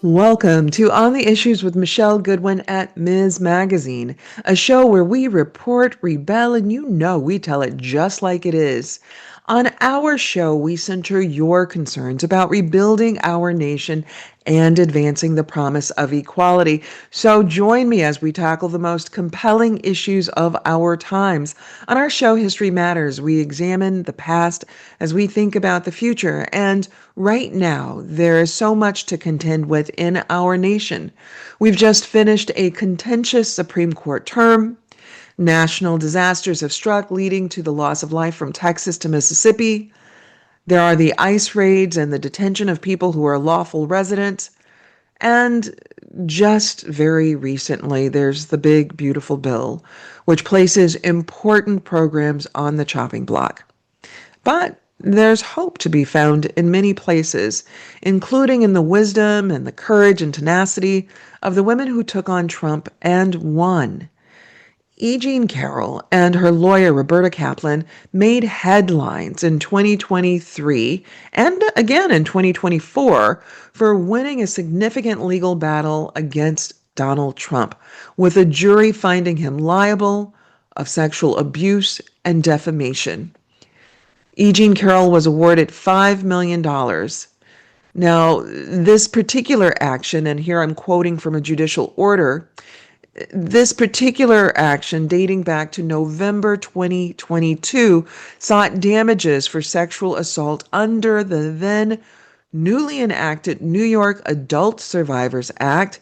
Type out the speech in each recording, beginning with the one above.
Welcome to On the Issues with Michelle Goodwin at Ms. Magazine, a show where we report, rebel, and we tell it just like it is. On our show, we center your concerns about rebuilding our nation and advancing the promise of equality. So join me as we tackle the most compelling issues of our times. On our show, History Matters, we examine the past as we think about the future. And right now, there is so much to contend with in our nation. We've just finished a contentious Supreme Court term. National disasters have struck, leading to the loss of life from Texas to Mississippi. There are the ICE raids and the detention of people who are lawful residents. And just very recently, there's the big, beautiful bill, which places important programs on the chopping block. But there's hope to be found in many places, including in the wisdom and the courage and tenacity of the women who took on Trump and won. Carroll and her lawyer, Roberta Kaplan, made headlines in 2023 and again in 2024 for winning a significant legal battle against Donald Trump, with a jury finding him liable of sexual abuse and defamation. Carroll was awarded $5 million. Now, this particular action, and here I'm quoting from a judicial order, this particular action, dating back to November 2022, sought damages for sexual assault under the then newly enacted New York Adult Survivors Act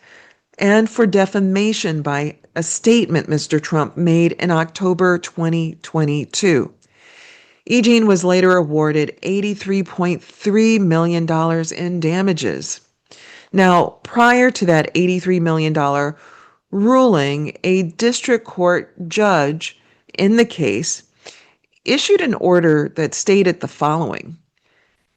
and for defamation by a statement Mr. Trump made in October 2022. Was later awarded $83.3 million in damages. Now, prior to that $83 million ruling, a district court judge in the case issued an order that stated the following: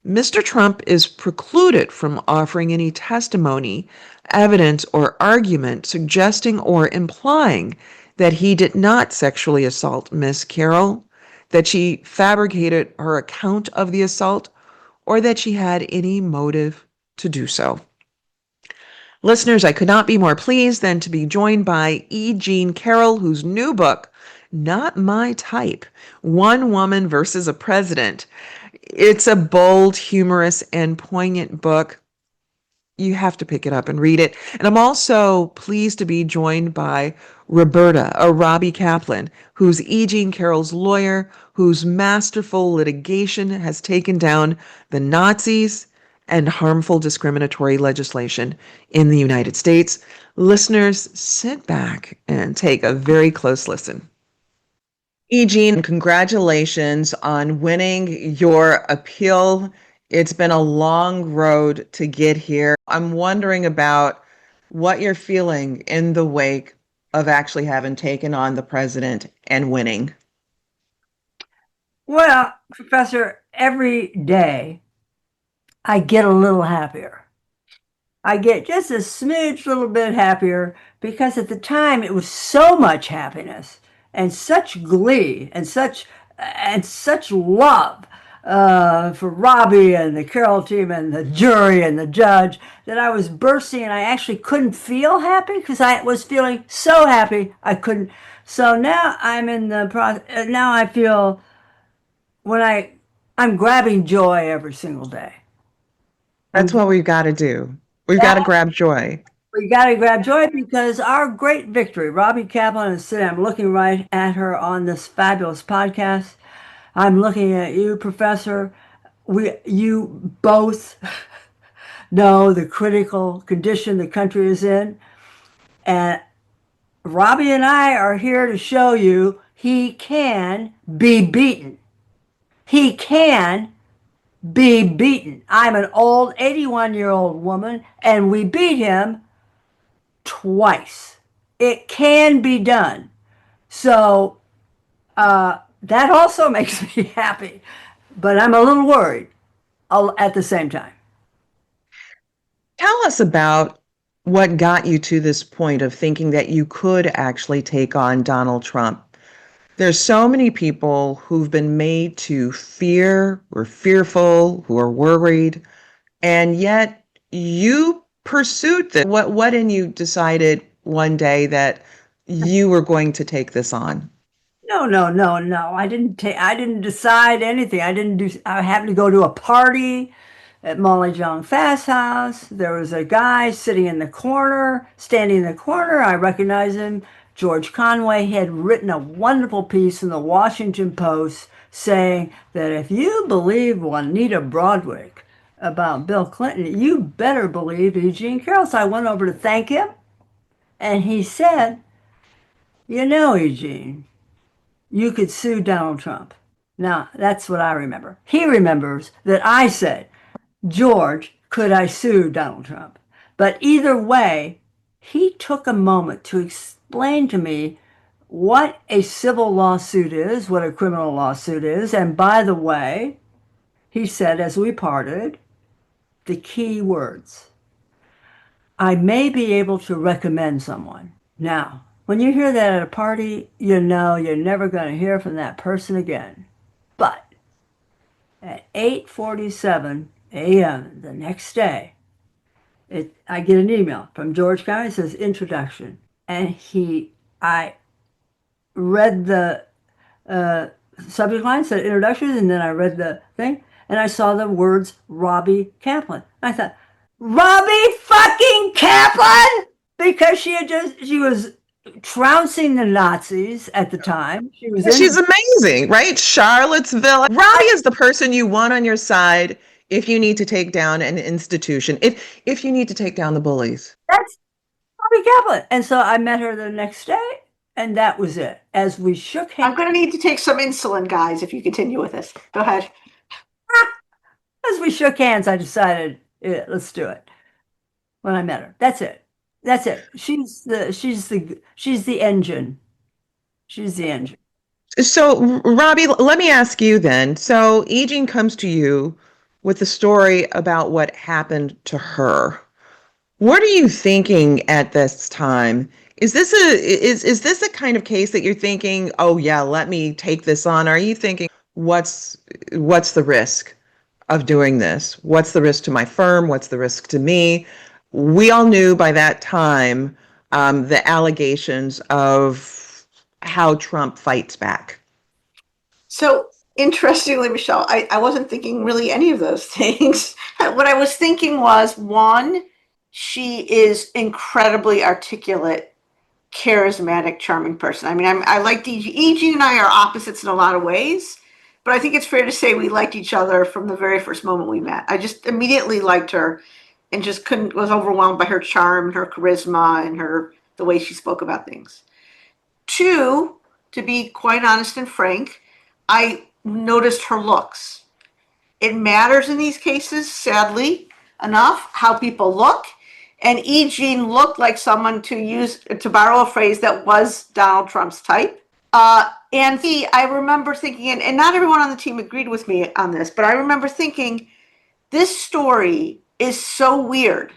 Mr. Trump is precluded from offering any testimony, evidence, or argument suggesting or implying that he did not sexually assault Ms. Carroll, that she fabricated her account of the assault, or that she had any motive to do so. Listeners, I could not be more pleased than to be joined by Carroll, whose new book, Not My Type, One Woman versus a President. It's a bold, humorous, and poignant book. You have to pick it up and read it. And I'm also pleased to be joined by Roberta, Robbie Kaplan, who's Carroll's lawyer, whose masterful litigation has taken down the Nazis and harmful discriminatory legislation in the United States. Listeners, sit back and take a very close listen. Congratulations on winning your appeal. It's been a long road to get here. I'm wondering about what you're feeling in the wake of actually having taken on the president and winning. Well, Professor, every day I get a little happier. I get just a smidge little bit happier because at the time it was so much happiness and such glee and such love for Robbie and the Carroll team and the jury and the judge that I was bursting, and I actually couldn't feel happy because I was feeling so happy I couldn't. So now I'm in the process. Now I feel I'm grabbing joy every single day. That's what we've got to do. We've got to grab joy. We got to grab joy because our great victory, Robbie Kaplan is sitting, I'm looking right at her on this fabulous podcast. I'm looking at you, Professor. You both know the critical condition the country is in. And Robbie and I are here to show you he can be beaten. He can be beaten. I'm an old 81-year-old woman, and we beat him twice. It can be done. So that also makes me happy, but I'm a little worried at the same time. Tell us about what got you to this point of thinking that you could actually take on Donald Trump. There's so many people who've been made to fear, or fearful, who are worried, and yet you pursued this? What in you decided one day that you were going to take this on? No, no, no, no. I didn't decide anything. I happened to go to a party at Molly Jong Fast House. There was a guy sitting in the corner, standing in the corner. I recognized him. George Conway had written a wonderful piece in the Washington Post saying that if you believe Juanita Broadwick about Bill Clinton, you better believe Eugene Carroll. So I went over to thank him, and he said, "You know, Eugene, you could sue Donald Trump." Now, that's what I remember. He remembers that I said, "George, could I sue Donald Trump?" But either way, he took a moment to explain to me what a civil lawsuit is, what a criminal lawsuit is. And by the way, he said as we parted, the key words: I may be able to recommend someone. Now, when you hear that at a party, you know you're never going to hear from that person again. But at 8:47 a.m. the next day, I get an email from George Conway that says introduction. And I read the subject line, said introduction, and then I read the thing, and I saw the words Robbie Kaplan. I thought, Robbie fucking Kaplan? Because she was trouncing the Nazis at the time. She's amazing, right? Charlottesville. Robbie is the person you want on your side if you need to take down an institution, if you need to take down the bullies. That's Robbie Kaplan. And so I met her the next day, and that was it. As we shook hands. I'm going to need to take some insulin, guys, if you continue with this. Go ahead. As we shook hands, I decided, yeah, let's do it. When I met her. That's it. That's it. She's the engine. She's the engine. So, Robbie, let me ask you then. So, Eugene comes to you with a story about what happened to her. What are you thinking at this time? Is this a kind of case that you're thinking, oh yeah, let me take this on? Are you thinking, what's the risk of doing this? What's the risk to my firm? What's the risk to me? We all knew by that time the allegations of how Trump fights back. So interestingly, Michelle, I wasn't thinking really any of those things. What I was thinking was, one, she is incredibly articulate, charismatic, charming person. I mean, I liked Eugene and I are opposites in a lot of ways, but I think it's fair to say we liked each other from the very first moment we met. I just immediately liked her and just was overwhelmed by her charm, her charisma, and the way she spoke about things. Two, to be quite honest and frank, I noticed her looks. It matters in these cases, sadly enough, how people look. And Eugene looked like someone, to borrow a phrase, that was Donald Trump's type. I remember thinking, and not everyone on the team agreed with me on this, but I remember thinking, this story is so weird.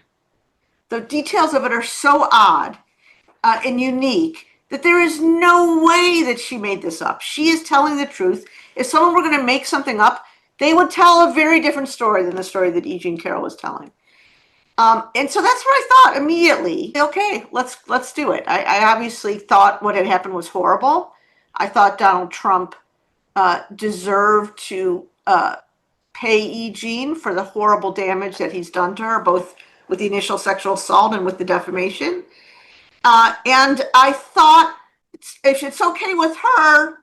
The details of it are so odd and unique that there is no way that she made this up. She is telling the truth. If someone were going to make something up, they would tell a very different story than the story that Eugene Carroll was telling. And so that's what I thought immediately. Okay, let's do it. I obviously thought what had happened was horrible. I thought Donald Trump deserved to pay Eugene for the horrible damage that he's done to her, both with the initial sexual assault and with the defamation. And I thought, if it's okay with her,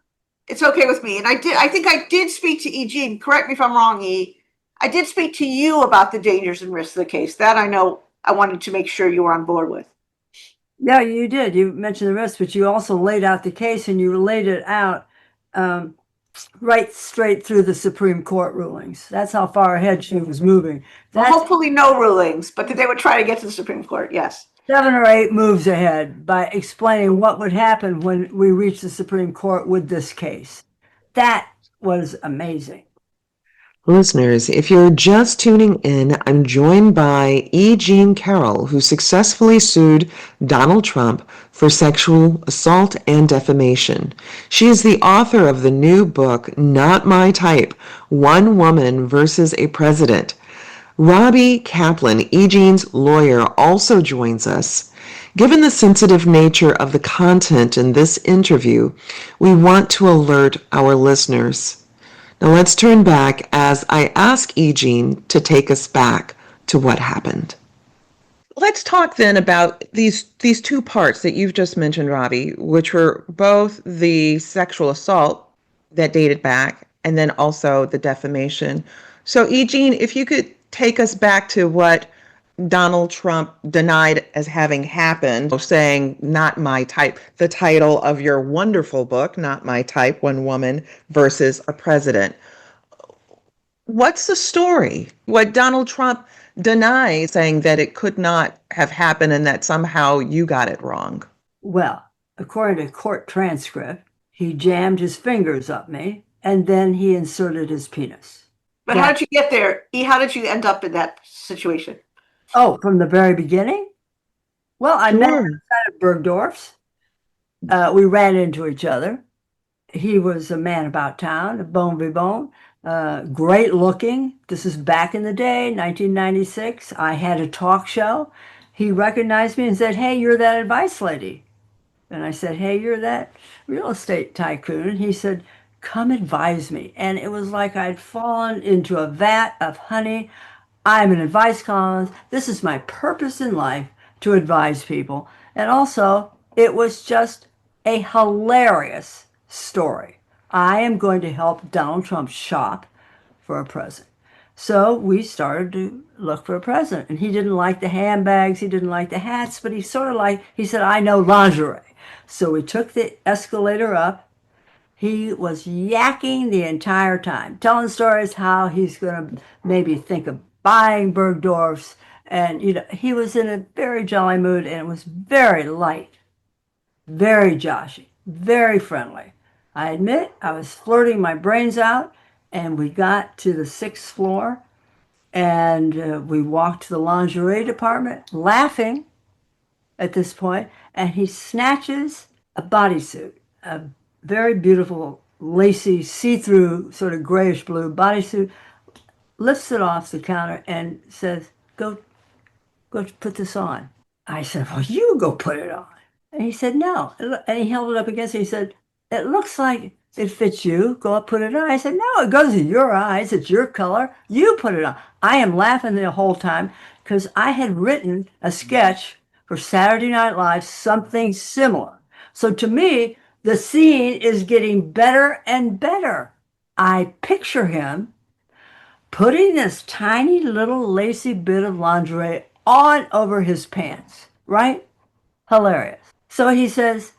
it's okay with me. And I think I did speak to Eugene. Correct me if I'm wrong, E. I did speak to you about the dangers and risks of the case. That I know I wanted to make sure you were on board with. Yeah, you did. You mentioned the risks, but you also laid out the case, and you laid it out right straight through the Supreme Court rulings. That's how far ahead she was moving. Well, hopefully no rulings, but they would try to get to the Supreme Court, yes. 7 or 8 moves ahead by explaining what would happen when we reach the Supreme Court with this case. That was amazing. Listeners, if you're just tuning in, I'm joined by Eugene Carroll, who successfully sued Donald Trump for sexual assault and defamation. She is the author of the new book, Not My Type: One Woman versus a President. Robbie Kaplan, E. Jean's lawyer, also joins us. Given the sensitive nature of the content in this interview, we want to alert our listeners. Now let's turn back as I ask E. Jean to take us back to what happened. Let's talk then about these two parts that you've just mentioned, Robbie, which were both the sexual assault that dated back and then also the defamation. So, E. Jean, if you could take us back to what Donald Trump denied as having happened, saying, not my type, the title of your wonderful book, Not My Type, One Woman versus a President. What's the story? What Donald Trump denies, saying that it could not have happened and that somehow you got it wrong. Well, according to court transcript, he jammed his fingers up me and then he inserted his penis. But how did you get there? How did you end up in that situation? Oh, from the very beginning? Well, I met him outside of Bergdorf's. We ran into each other. He was a man about town, a bon vivant, great looking. This is back in the day, 1996. I had a talk show. He recognized me and said, "Hey, you're that advice lady." And I said, "Hey, you're that real estate tycoon." And he said, "Come advise me." And it was like I'd fallen into a vat of honey. I'm an advice columnist. This is my purpose in life, to advise people. And also, it was just a hilarious story. I am going to help Donald Trump shop for a president. So we started to look for a president. And he didn't like the handbags, he didn't like the hats, but he said, "I know lingerie." So we took the escalator up. He was yakking the entire time, telling stories how he's going to maybe think of buying Bergdorf's. And, he was in a very jolly mood and it was very light, very joshy, very friendly. I admit I was flirting my brains out, and we got to the 6th floor and we walked to the lingerie department laughing at this point, and he snatches a bodysuit, a very beautiful, lacy, see-through, sort of grayish blue bodysuit, lifts it off the counter and says, go put this on. I said, "Well, you go put it on." And he said, "No." And he held it up against me. He said, "It looks like it fits you. Go up, put it on." I said, "No, it goes in your eyes. It's your color. You put it on." I am laughing the whole time because I had written a sketch for Saturday Night Live, something similar. So to me, the scene is getting better and better. I picture him putting this tiny little lacy bit of lingerie on over his pants, right? Hilarious. So he says,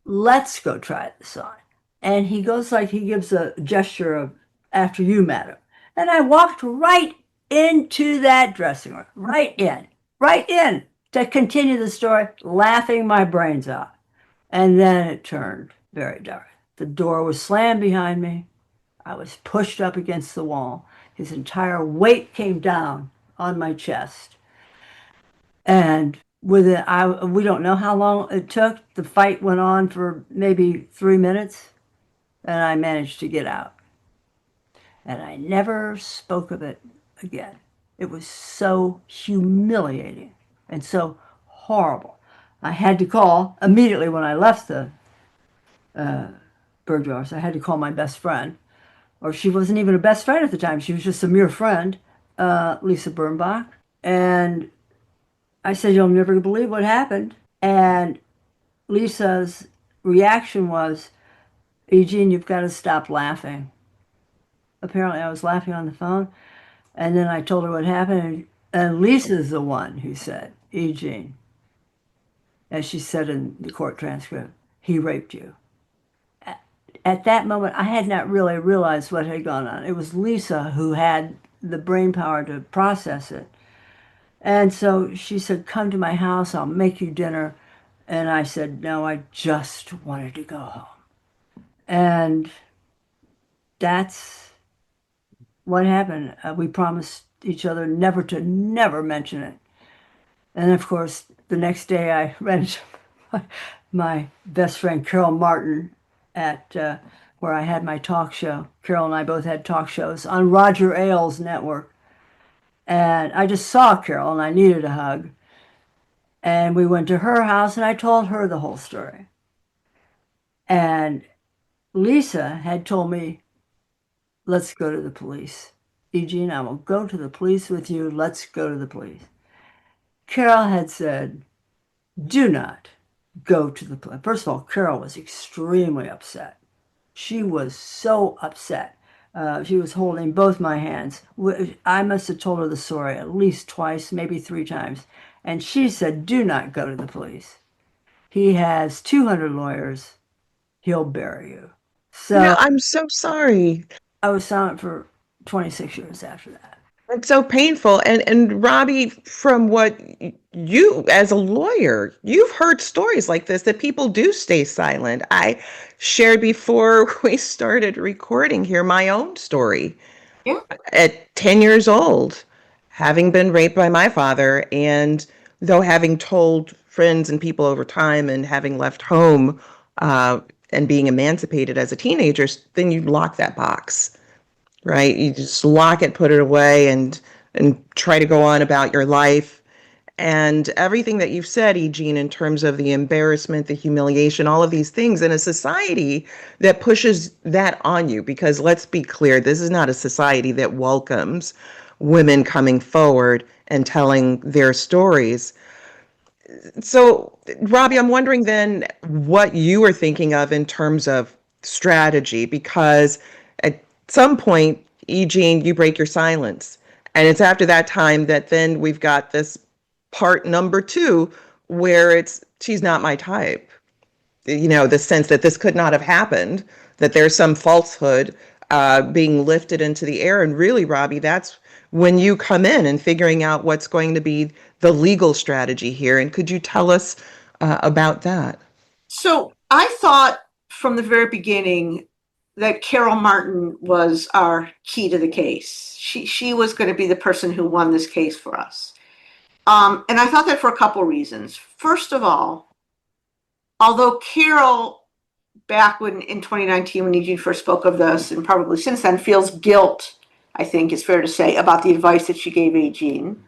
"Let's go try this on." And he gives a gesture of, "After you, madam." And I walked right into that dressing room, right in to continue the story, laughing my brains out. And then it turned very dark. The door was slammed behind me. I was pushed up against the wall. His entire weight came down on my chest. And we don't know how long it took. The fight went on for maybe 3 minutes, and I managed to get out. And I never spoke of it again. It was so humiliating and so horrible. I had to call immediately when I left the Bergdorf's. I had to call my best friend, or she wasn't even a best friend at the time. She was just a mere friend, Lisa Birnbach. And I said, "You'll never believe what happened." And Lisa's reaction was, "Eugene, you've got to stop laughing." Apparently I was laughing on the phone. And then I told her what happened. And Lisa's the one who said, "Eugene," as she said in the court transcript, "he raped you." At that moment, I had not really realized what had gone on. It was Lisa who had the brain power to process it. And so she said, "Come to my house, I'll make you dinner." And I said, "No, I just wanted to go home." And that's what happened. We promised each other never mention it. And of course, the next day I ran into my best friend, Carroll Martin, at where I had my talk show. Carroll and I both had talk shows on Roger Ailes' network. And I just saw Carroll and I needed a hug. And we went to her house and I told her the whole story. And Lisa had told me, let's go to the police. Eugene, I will go to the police with you. Let's go to the police. Carroll had said, do not go to the police. First of all, Carroll was extremely upset. She was so upset. She was holding both my hands. I must have told her the story at least twice, maybe 3 times. And she said, do not go to the police. He has 200 lawyers. He'll bury you. So I'm so sorry. I was silent for 26 years after that. It's so painful. And Robbie, from what you, as a lawyer, you've heard stories like this that people do stay silent. I shared before we started recording here my own story. Yeah. At 10 years old, having been raped by my father, and though having told friends and people over time and having left home and being emancipated as a teenager, then you lock that box. Right? You just lock it, put it away, and try to go on about your life. And everything that you've said, Eugene, in terms of the embarrassment, the humiliation, all of these things in a society that pushes that on you, because let's be clear, this is not a society that welcomes women coming forward and telling their stories. So, Robbie, I'm wondering then what you were thinking of in terms of strategy, because at some point, Eugene, you break your silence. And it's after that time that then we've got this part number 2 where she's not my type. The sense that this could not have happened, that there's some falsehood being lifted into the air. And really, Robbie, that's when you come in and figuring out what's going to be the legal strategy here. And could you tell us about that? So I thought from the very beginning that Carroll Martin was our key to the case. She was going to be the person who won this case for us. And I thought that for a couple reasons. First of all, although Carroll, back in 2019, when Eugene first spoke of this, and probably since then, feels guilt, I think it's fair to say, about the advice that she gave Eugene.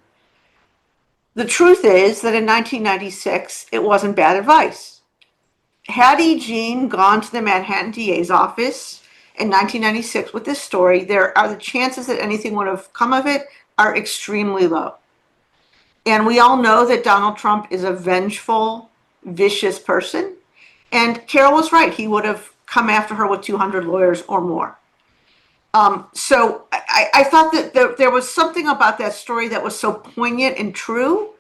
The truth is that in 1996, it wasn't bad advice. Had Eugene gone to the Manhattan DA's office in 1996 with this story, the chances that anything would have come of it are extremely low. And we all know that Donald Trump is a vengeful, vicious person. And Carroll was right. He would have come after her with 200 lawyers or more. So I thought that there was something about that story that was so poignant and true.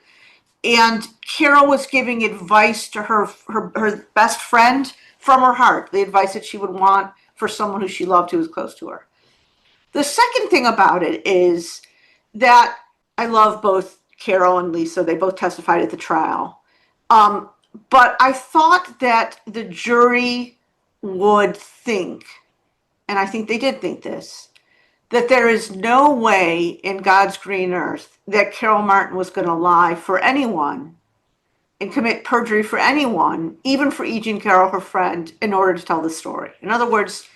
And Carroll was giving advice to her best friend from her heart, the advice that she would want for someone who she loved, who was close to her. The second thing about it is that I love both Carroll and Lisa. They both testified at the trial. But I thought that the jury would think, and I think they did think this, that there is no way in God's green earth that Carroll Martin was going to lie for anyone and commit perjury for anyone, even for Eugene Carroll, her friend, in order to tell the story. In other words,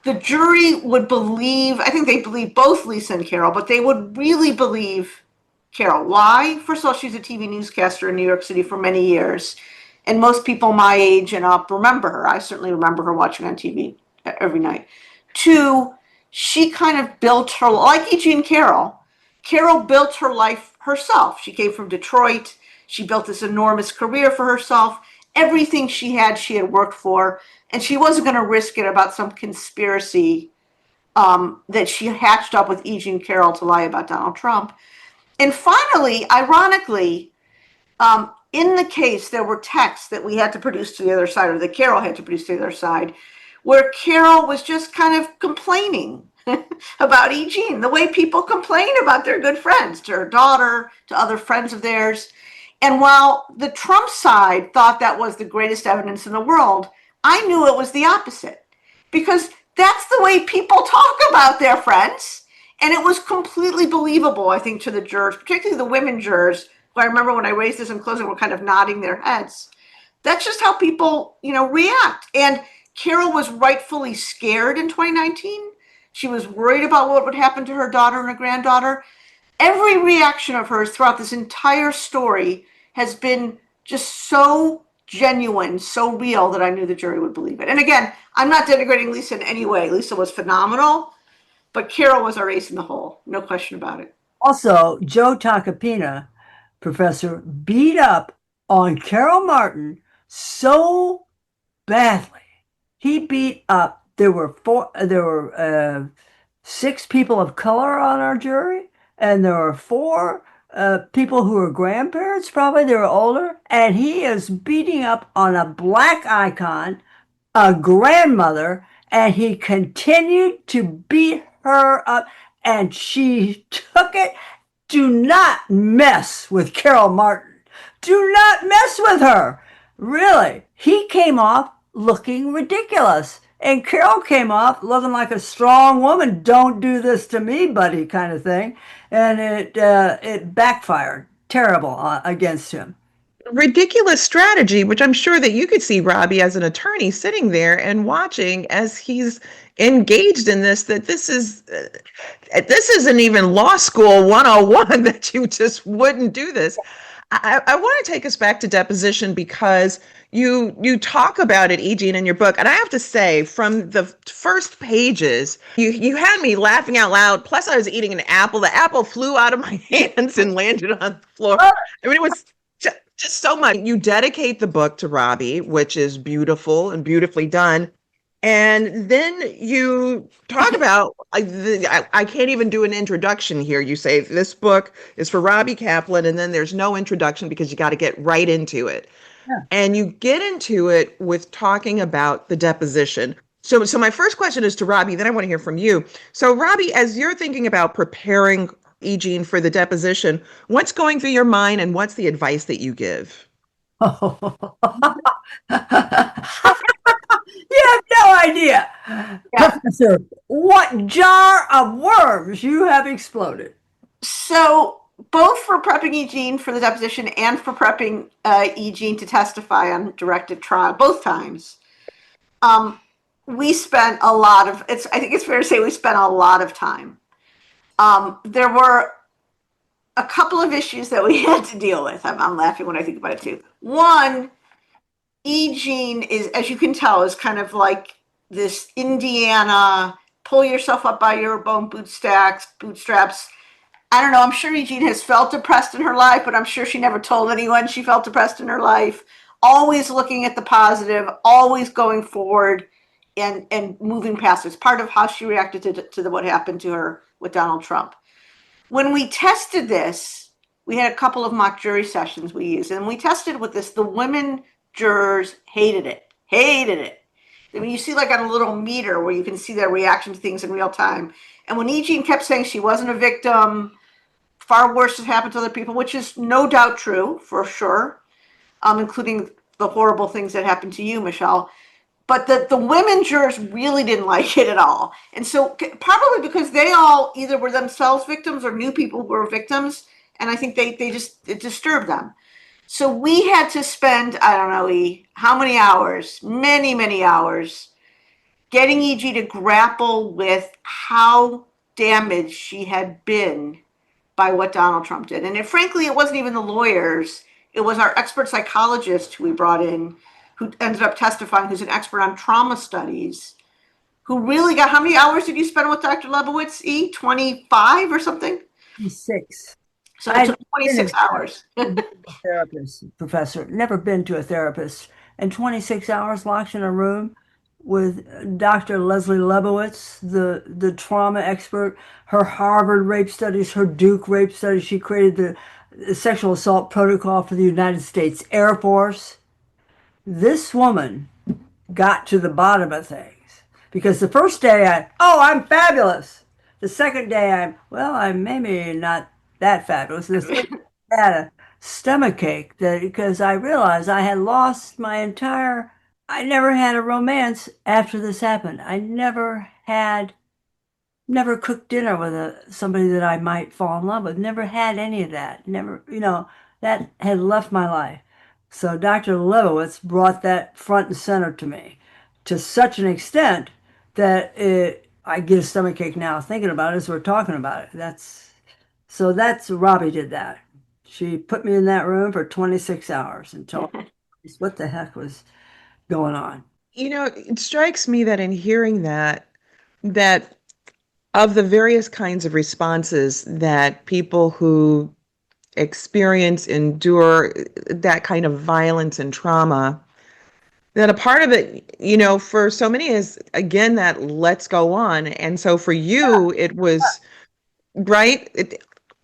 the jury would believe, I think they believe both Lisa and Carroll, but they would really believe Carroll. Why? First of all, she's a TV newscaster in New York City for many years. And most people my age and up remember her. I certainly remember her watching on TV every night. 2, she kind of built her, like Eugene Carroll, Carroll built her life herself. She came from Detroit. She built this enormous career for herself. Everything she had worked for. And she wasn't going to risk it about some conspiracy that she hatched up with Eugene Carroll to lie about Donald Trump. And finally, ironically, in the case, there were texts that we had to produce to the other side, or that Carroll had to produce to the other side, where Carroll was just kind of complaining about Eugene, the way people complain about their good friends, to her daughter, to other friends of theirs. And while the Trump side thought that was the greatest evidence in the world, I knew it was the opposite, because that's the way people talk about their friends. And it was completely believable, I think, to the jurors, particularly the women jurors, who I remember when I raised this in closing were kind of nodding their heads. That's just how people, react. And Carroll was rightfully scared in 2019. She was worried about what would happen to her daughter and her granddaughter. Every reaction of hers throughout this entire story has been just so genuine, so real that I knew the jury would believe it. And again, I'm not denigrating Lisa in any way. Lisa was phenomenal, but Carroll was our ace in the hole. No question about it. Also, Joe Tacopina, professor, beat up on Carol Martin so badly. He beat up. There were six people of color on our jury, and there were four people who were grandparents, probably they were older, and he is beating up on a black icon, a grandmother, and he continued to beat her up, and she took it. Do not mess with Carol Martin. Do not mess with her. Really, he came off looking ridiculous. And Carol came off looking like a strong woman. Don't do this to me, buddy, kind of thing. And it backfired terrible against him. Ridiculous strategy, which I'm sure that you could see Robbie as an attorney sitting there and watching as he's engaged in this, that this isn't even law school 101 that you just wouldn't do this. I want to take us back to deposition because you talk about it, E. Jean, in your book, and I have to say, from the first pages, you had me laughing out loud. Plus, I was eating an apple. The apple flew out of my hands and landed on the floor. I mean, it was just so much. You dedicate the book to Robbie, which is beautiful and beautifully done. And then you talk about, I can't even do an introduction here. You say this book is for Robbie Kaplan, and then there's no introduction because you got to get right into it. Yeah. And you get into it with talking about the deposition. So my first question is to Robbie, then I want to hear from you. So Robbie, as you're thinking about preparing E. Jean for the deposition, what's going through your mind and what's the advice that you give? You have no idea. Yeah. Professor, what jar of worms you have exploded. So, both for prepping E. Jean for the deposition and for prepping E. Jean to testify on directed trial, both times, we spent a lot of, I think it's fair to say we spent a lot of time. There were a couple of issues that we had to deal with. I'm laughing when I think about it too. One, E. Jean is, as you can tell, is kind of like this Indiana, pull yourself up by your own bootstraps. I don't know. I'm sure E. Jean has felt depressed in her life, but I'm sure she never told anyone she felt depressed in her life. Always looking at the positive, always going forward and moving past it. It's part of how she reacted to what happened to her with Donald Trump. When we tested this, we had a couple of mock jury sessions we used, and we tested with this. The women jurors hated it. I mean, you see like on a little meter where you can see their reaction to things in real time. And when E. Jean kept saying she wasn't a victim, far worse has happened to other people, which is no doubt true, for sure, including the horrible things that happened to you, Michelle. But the women jurors really didn't like it at all. And so probably because they all either were themselves victims or knew people who were victims. And I think it disturbed them. So we had to spend, I don't know, how many hours, many hours, getting E.G. to grapple with how damaged she had been by what Donald Trump did. And frankly, it wasn't even the lawyers. It was our expert psychologist who we brought in, who ended up testifying, who's an expert on trauma studies, who really got, how many hours did you spend with Dr. Lebowitz, E? 25 or something? 26. So it took 26 hours. Therapist, professor, never been to a therapist. And 26 hours locked in a room with Dr. Leslie Lebowitz, the trauma expert, her Harvard rape studies, her Duke rape studies. She created the sexual assault protocol for the United States Air Force. This woman got to the bottom of things because the first day I'm fabulous. The second day I'm maybe not that fabulous. The third day I had a stomach ache because I realized I had lost I never had a romance after this happened. I never cooked dinner with somebody that I might fall in love with. Never had any of that. Never, that had left my life. So Dr. Lebowitz brought that front and center to me to such an extent that I get a stomachache now thinking about it as we're talking about it. So that's Robbie did that. She put me in that room for 26 hours and told me what the heck was going on. It strikes me that in hearing that of the various kinds of responses that people who endure that kind of violence and trauma, that a part of it, for so many is, again, that let's go on. And so for you, it was, right? Get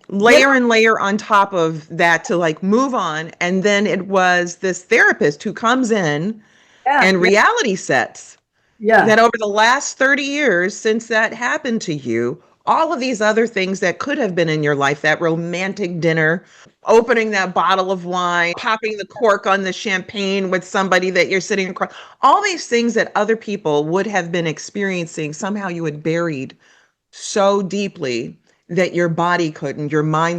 Layer and layer on top of that to like move on. And then it was this therapist who comes in yeah, and yeah, reality sets yeah, that over the last 30 years since that happened to you, all of these other things that could have been in your life, that romantic dinner, opening that bottle of wine, popping the cork on the champagne with somebody that you're sitting across, all these things that other people would have been experiencing, somehow you had buried so deeply that your mind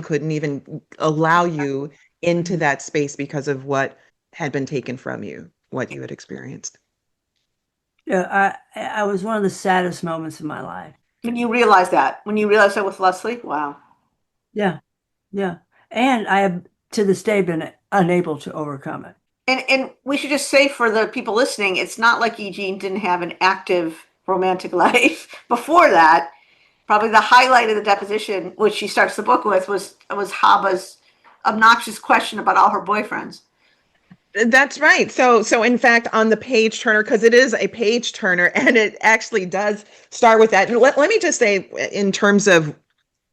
couldn't even allow you into that space because of what had been taken from you, what you had experienced. yeah. I was one of the saddest moments of my life. When you realize that with Leslie, wow. Yeah, yeah. And I have to this day been unable to overcome it. And we should just say for the people listening, it's not like Eugene didn't have an active romantic life before that. Probably the highlight of the deposition, which she starts the book with, was Haba's obnoxious question about all her boyfriends. That's right. So in fact, on the page turner, because it is a page turner, and it actually does start with that. And let me just say, in terms of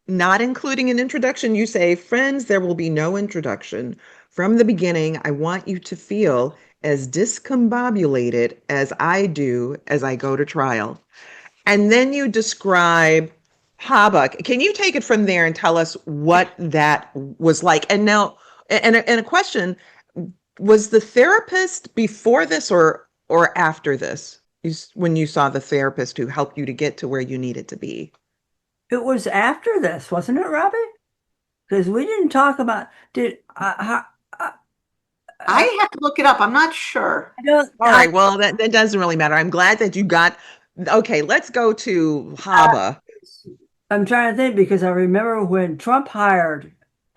not including an introduction, you say, friends, there will be no introduction. From the beginning, I want you to feel as discombobulated as I do as I go to trial. And then you describe Haba. Can you take it from there and tell us what that was like? And now, and a question, was the therapist before this or after this? When you saw the therapist who helped you to get to where you needed to be? It was after this, wasn't it, Robbie? Because we didn't talk about did I, I have to look it up. I'm not sure. I don't All right, well, that doesn't really matter. I'm glad that you got, okay, let's go to Haba. I'm trying to think because I remember when Trump hired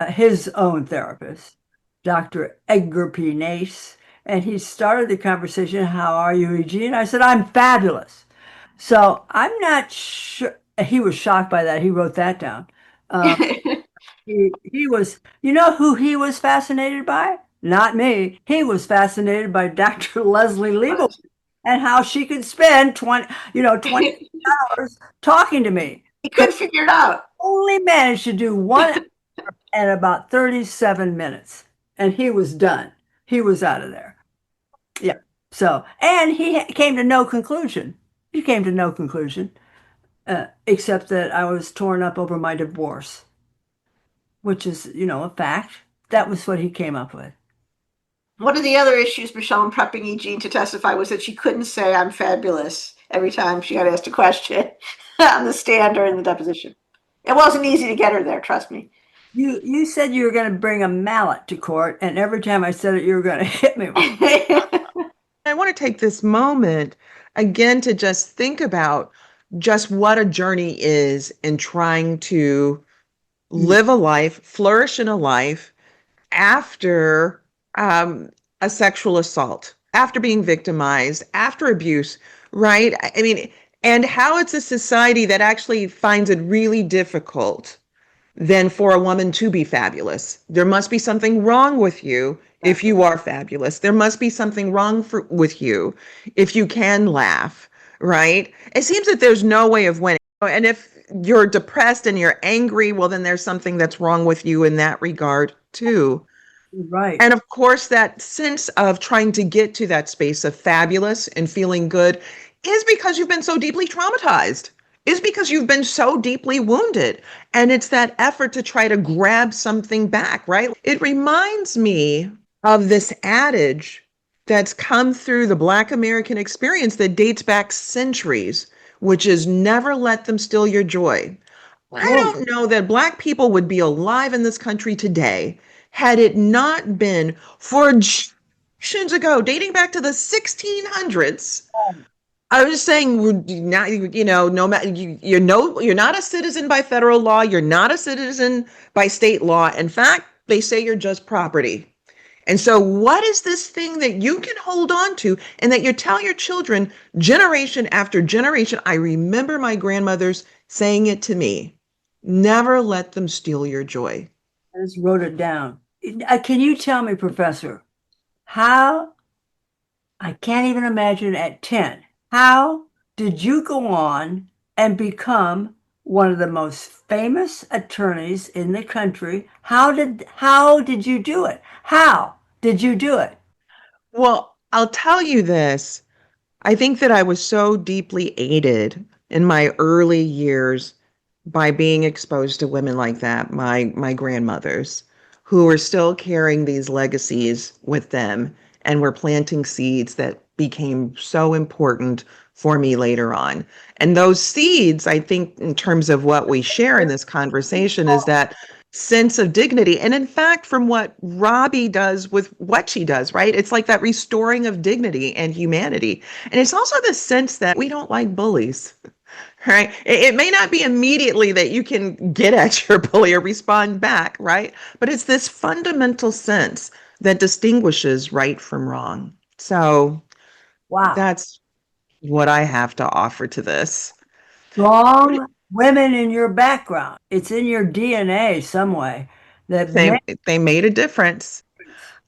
his own therapist, Dr. Edgar P. Nace, and he started the conversation, "How are you, Eugene?" I said, "I'm fabulous." So I'm not sure. He was shocked by that. He wrote that down. Uh, he was, you know who he was fascinated by? Not me. He was fascinated by Dr. Leslie Liebel and how she could spend 20 He hours talking to me. couldn't figure it out. Only managed to do one at about 37 minutes, and he was done. He was out of there. Yeah. So, and came to no conclusion. He came to no conclusion, except that I was torn up over my divorce, which is, a fact. That was what he came up with. One of the other issues, Michelle, in prepping Eugene to testify was that she couldn't say I'm fabulous every time she got asked a question on the stand or in the deposition. It wasn't easy to get her there, trust me. You said you were going to bring a mallet to court, and every time I said it, you were going to hit me. I want to take this moment again to just think about just what a journey is in trying to live a life, flourish in a life after a sexual assault, after being victimized, after abuse, right? I mean, and how it's a society that actually finds it really difficult then for a woman to be fabulous. There must be something wrong with you if you are fabulous. There must be something wrong with you if you can laugh, right? It seems that there's no way of winning. And if you're depressed and you're angry, well, then there's something that's wrong with you in that regard, too. Right. And of course, that sense of trying to get to that space of fabulous and feeling good is because you've been so deeply traumatized, is because you've been so deeply wounded. And it's that effort to try to grab something back, right? It reminds me of this adage that's come through the Black American experience that dates back centuries, which is never let them steal your joy. I Whoa. don't know that Black people would be alive in this country today had it not been for generations ago, dating back to the 1600s, I was saying, not, no matter you're no, you're not a citizen by federal law. You're not a citizen by state law. In fact, they say you're just property. And so, what is this thing that you can hold on to and that you tell your children generation after generation? I remember my grandmothers saying it to me, never let them steal your joy. I just wrote it down. Can you tell me, Professor, how I can't even imagine at 10, how did you go on and become one of the most famous attorneys in the country? How did you do it? How did you do it? Well, I'll tell you this. I think that I was so deeply aided in my early years by being exposed to women like that, my grandmothers, who were still carrying these legacies with them and were planting seeds that became so important for me later on. And those seeds, I think, in terms of what we share in this conversation, is that sense of dignity. And in fact, from what Robbie does with what she does, right? It's like that restoring of dignity and humanity. And it's also the sense that we don't like bullies. Right. It may not be immediately that you can get at your bully or respond back, right? But it's this fundamental sense that distinguishes right from wrong. So Wow. that's what I have to offer to this. Strong women in your background. It's in your DNA some way that They makes they made a difference.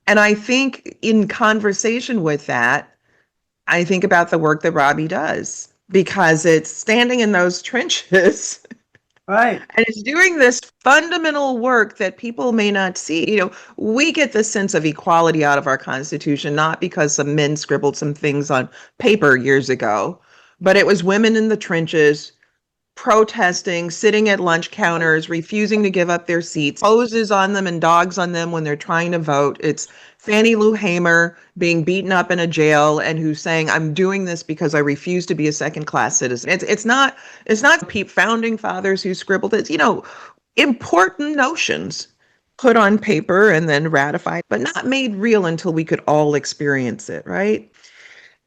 And I think in conversation with that, I think about the work that Robbie does because it's standing in those trenches. right. And it's doing this fundamental work that people may not see. We get this sense of equality out of our Constitution, not because some men scribbled some things on paper years ago, but it was women in the trenches protesting, sitting at lunch counters, refusing to give up their seats, hoses on them and dogs on them when they're trying to vote. It's Fannie Lou Hamer being beaten up in a jail and who's saying, I'm doing this because I refuse to be a second class citizen. It's not founding fathers who scribbled it, important notions put on paper and then ratified, but not made real until we could all experience it, right?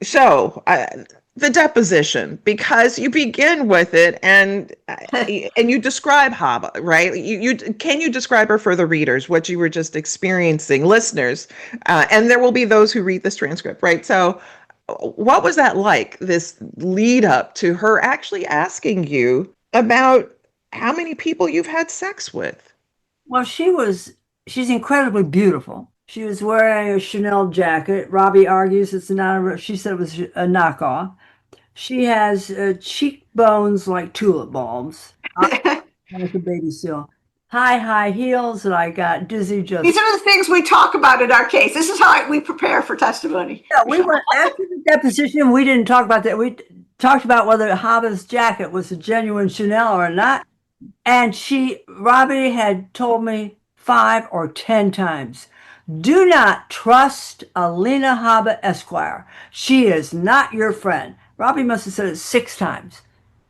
So, the deposition, because you begin with it and you describe Haba, right? Can you describe her for the readers, what you were just experiencing, listeners, and there will be those who read this transcript, right? So, what was that like? This lead up to her actually asking you about how many people you've had sex with? Well, she's incredibly beautiful. She was wearing a Chanel jacket. Robbie argues it's not she said it was a knockoff. She has cheekbones like tulip bulbs. Like a baby seal. High heels that I got dizzy just. These are the things we talk about in our case. This is how we prepare for testimony. Yeah, we went after the deposition. We didn't talk about that. We talked about whether Haba's jacket was a genuine Chanel or not. And Robbie had told me 5 or 10 times, do not trust Alina Haba Esquire. She is not your friend. Robbie must have said it 6 times,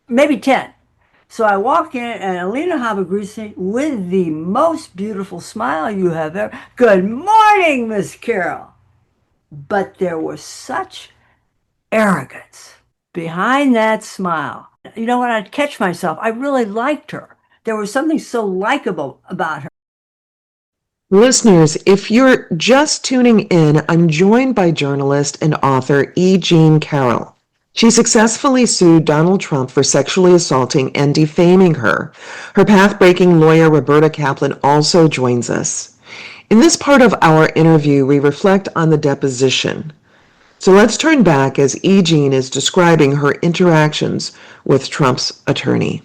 maybe 10. So I walk in and Alina Haba greets me with the most beautiful smile you have ever. Good morning, Miss Carroll. But there was such arrogance behind that smile. You know what? I'd catch myself. I really liked her. There was something so likable about her. Listeners, if you're just tuning in, I'm joined by journalist and author E. Jean Carroll. She successfully sued Donald Trump for sexually assaulting and defaming her. Her path-breaking lawyer, Roberta Kaplan, also joins us. In this part of our interview, we reflect on the deposition. So let's turn back as E. Jean is describing her interactions with Trump's attorney.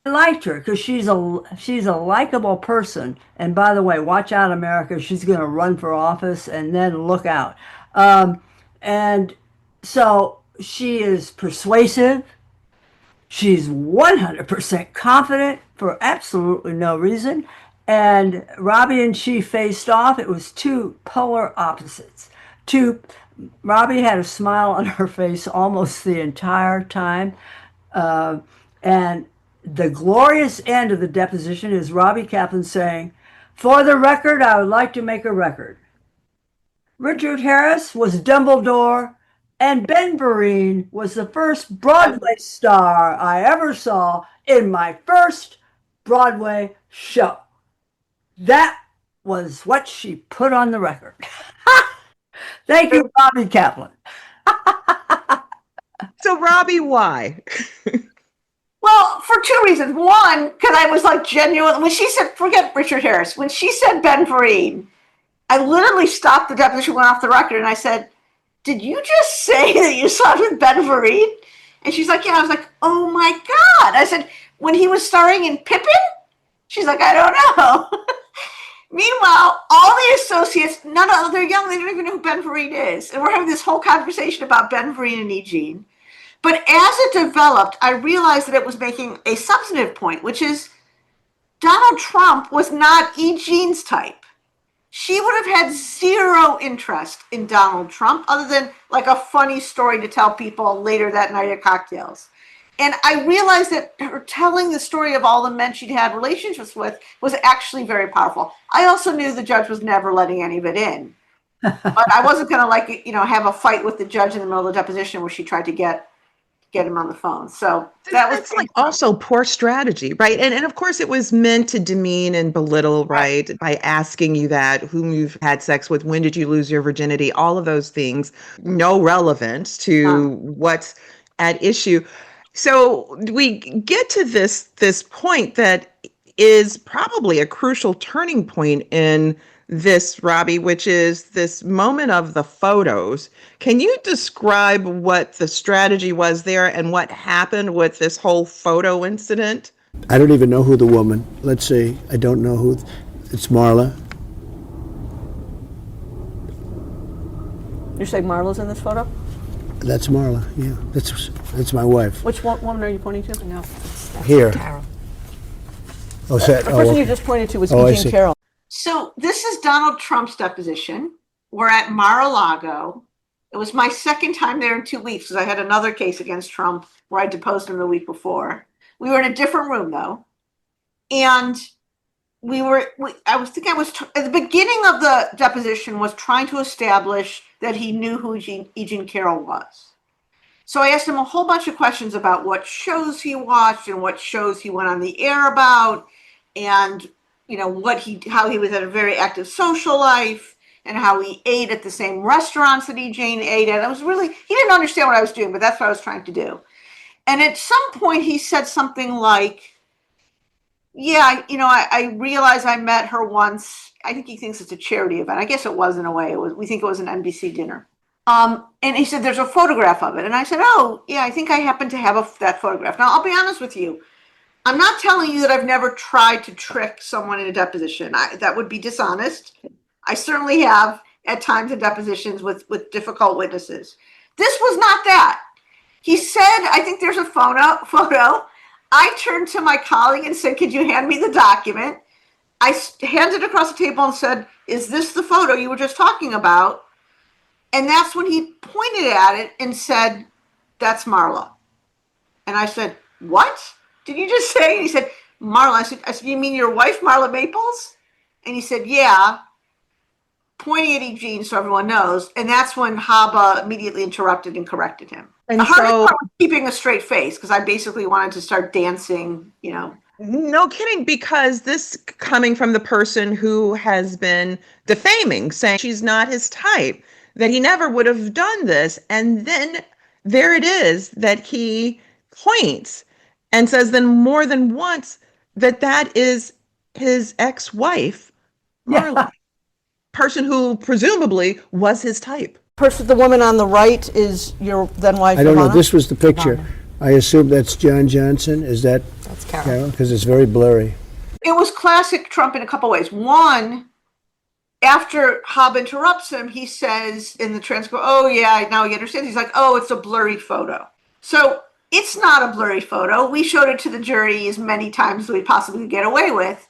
I liked her because she's a likable person. And by the way, watch out, America. She's going to run for office and then look out. And so she is persuasive. She's 100% confident for absolutely no reason. And Robbie and she faced off. It was two polar opposites. Robbie had a smile on her face almost the entire time. And the glorious end of the deposition is Robbie Kaplan saying, for the record, I would like to make a record. Richard Harris was Dumbledore And Ben Vereen was the first Broadway star I ever saw in my first Broadway show. That was what she put on the record. Thank you, Robbie Kaplan. So, Robbie, why? Well, for two reasons. One, because I was like genuine. When she said, forget Richard Harris, when she said Ben Vereen, I literally stopped the deposition, went off the record, and I said, did you just say that you saw it with Ben Vereen? And she's like, yeah. I was like, oh my God. I said, when he was starring in Pippin? She's like, I don't know. Meanwhile, all the associates, they're young, they don't even know who Ben Vereen is. And we're having this whole conversation about Ben Vereen and E. Jean. But as it developed, I realized that it was making a substantive point, which is Donald Trump was not E. Jean's type. She would have had zero interest in Donald Trump other than like a funny story to tell people later that night at cocktails. And I realized that her telling the story of all the men she'd had relationships with was actually very powerful. I also knew the judge was never letting any of it in. But I wasn't going to have a fight with the judge in the middle of the deposition where she tried to get him on the phone. So that's like also poor strategy, right? And of course it was meant to demean and belittle, right? By asking you that, whom you've had sex with, when did you lose your virginity, all of those things, no relevance to what's at issue. So we get to this point that is probably a crucial turning point in this, Robbie, which is this moment of the photos. Can you describe what the strategy was there and what happened with this whole photo incident? I don't even know who the woman. Let's see. I don't know who. It's Marla. You say Marla's in this photo? That's Marla. Yeah, that's my wife. Which woman are you pointing to? No, that's here. Carroll. Oh, the person you just pointed to was Jean Carroll. So this is Donald Trump's deposition. We're at Mar-a-Lago. It was my second time there in 2 weeks because I had another case against Trump where I deposed him the week before. We were in a different room though. And I was at the beginning of the deposition was trying to establish that he knew who E. Jean Carroll was. So I asked him a whole bunch of questions about what shows he watched and what shows he went on the air about, and how he was at a very active social life and how he ate at the same restaurants that E. Jean ate at. He didn't understand what I was doing, but that's what I was trying to do. And at some point he said something like, yeah, I realized I met her once. I think he thinks it's a charity event. I guess it was in a way. We think it was an NBC dinner. And he said, there's a photograph of it. And I said, oh, yeah, I think I happen to have that photograph. Now, I'll be honest with you. I'm not telling you that I've never tried to trick someone in a deposition. That would be dishonest. I certainly have at times in depositions with difficult witnesses. This was not that. He said, I think there's a photo. I turned to my colleague and said, could you hand me the document? I handed it across the table and said, is this the photo you were just talking about? And that's when he pointed at it and said, that's Marla. And I said, what did you just say? And he said, Marla. I said, you mean your wife, Marla Maples? And he said, yeah, pointing at E. Jean so everyone knows. And that's when Haba immediately interrupted and corrected him. And the hardest part was keeping a straight face, because I basically wanted to start dancing, No kidding, because this coming from the person who has been defaming, saying she's not his type, that he never would have done this. And then there it is that he points and says then more than once that is his ex-wife, Marla. Yeah. Person who presumably was his type. The woman on the right is your then wife. I don't know. This was the picture. I assume that's John Johnson. That's Carroll? Because it's very blurry. It was classic Trump in a couple ways. One, after Hobb interrupts him, he says in the transcript, oh yeah, now he understands. He's like, oh, it's a blurry photo. So it's not a blurry photo. We showed it to the jury as many times as we possibly could get away with.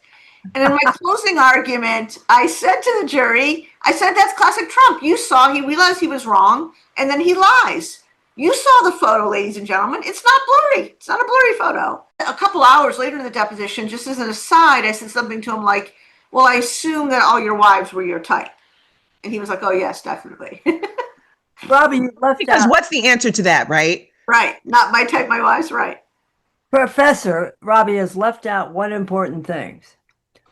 And in my closing argument, I said to the jury, that's classic Trump. You saw, he realized he was wrong, and then he lies. You saw the photo, ladies and gentlemen. It's not blurry. It's not a blurry photo. A couple hours later in the deposition, just as an aside, I said something to him like, well, I assume that all your wives were your type. And he was like, oh, yes, definitely. Robbie, you left Because out. what's the answer to that, right? Right. Not my type, my wise, right. Professor Robbie has left out one important thing.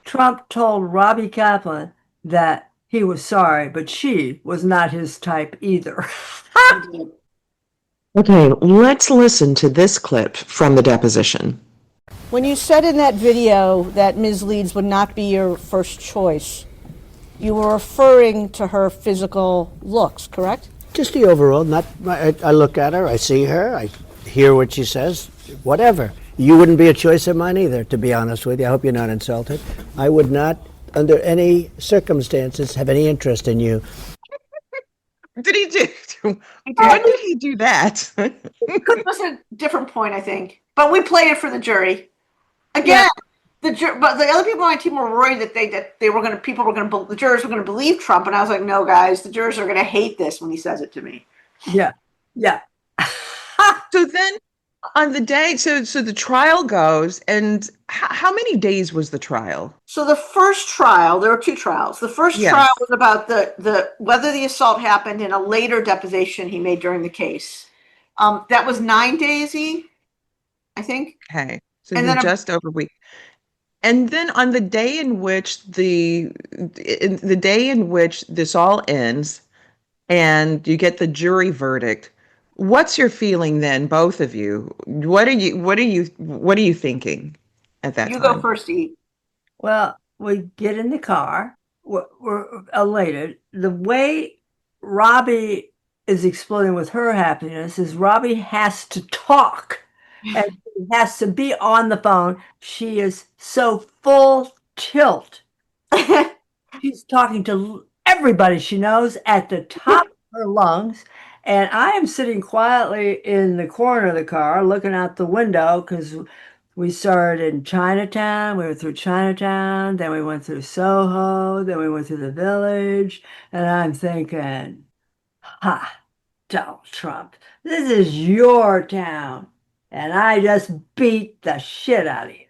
Trump told Robbie Kaplan that he was sorry, but she was not his type either. Okay, let's listen to this clip from the deposition. When you said in that video that Ms. Leeds would not be your first choice, you were referring to her physical looks, correct? Just the overall, not, I look at her, I see her, I hear what she says, whatever. You wouldn't be a choice of mine either, to be honest with you. I hope you're not insulted. I would not, under any circumstances, have any interest in you. Did he do? When did he do that? It was a different point, I think. But we played it for the jury. Again, but the other people on my team were worried that they were going to, the jurors were going to believe Trump. And I was like, no, guys, the jurors are going to hate this when he says it to me. Yeah. So then on the day, so the trial goes, and how many days was the trial? So the first trial, there were two trials. The first trial was about the whether the assault happened in a later deposition he made during the case. That was 9 days, I think. Okay, so And then just over a week. And then on the day in which the day in which this all ends, and you get the jury verdict, what's your feeling then, both of you? What are you thinking at that time? You go first, E. Well, we get in the car. We're elated. The way Robbie is exploding with her happiness is Robbie has to talk and he has to be on the phone. She is so full tilt. She's talking to everybody she knows at the top of her lungs. And I am sitting quietly in the corner of the car looking out the window because we started in Chinatown. We went through Chinatown. Then we went through Soho. Then we went through the Village. And I'm thinking, ha, Donald Trump, this is your town. And I just beat the shit out of you.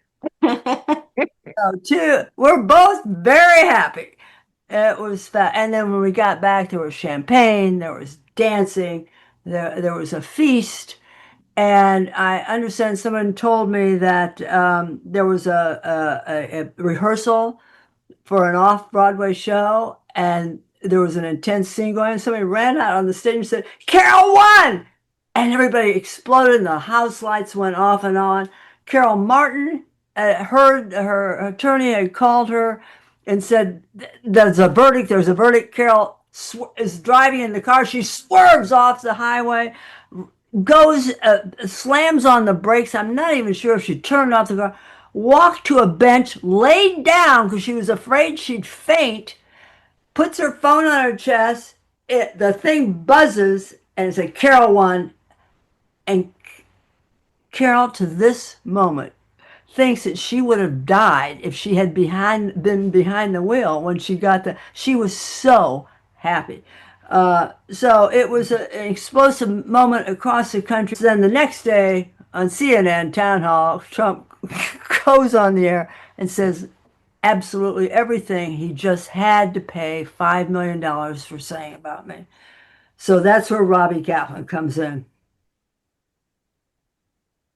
So, we're both very happy. It was fun. And then when we got back, there was champagne, there was dancing, there was a feast. And I understand someone told me that there was a rehearsal for an off-Broadway show, and there was an intense scene going on. Somebody ran out on the stage and said, Carroll won! And everybody exploded, and the house lights went off and on. Carol Martin heard her attorney had called her and said, there's a verdict. Carol is driving in the car. She swerves off the highway, goes, slams on the brakes. I'm not even sure if she turned off the car, walked to a bench, laid down because she was afraid she'd faint, puts her phone on her chest. The thing buzzes and it said, Carol won. And Carol, to this moment, thinks that she would have died if she had been behind the wheel when she she was so happy. So it was an explosive moment across the country. Then the next day on CNN Town Hall, Trump goes on the air and says absolutely everything he just had to pay $5 million for saying about me. So that's where Robbie Kaplan comes in.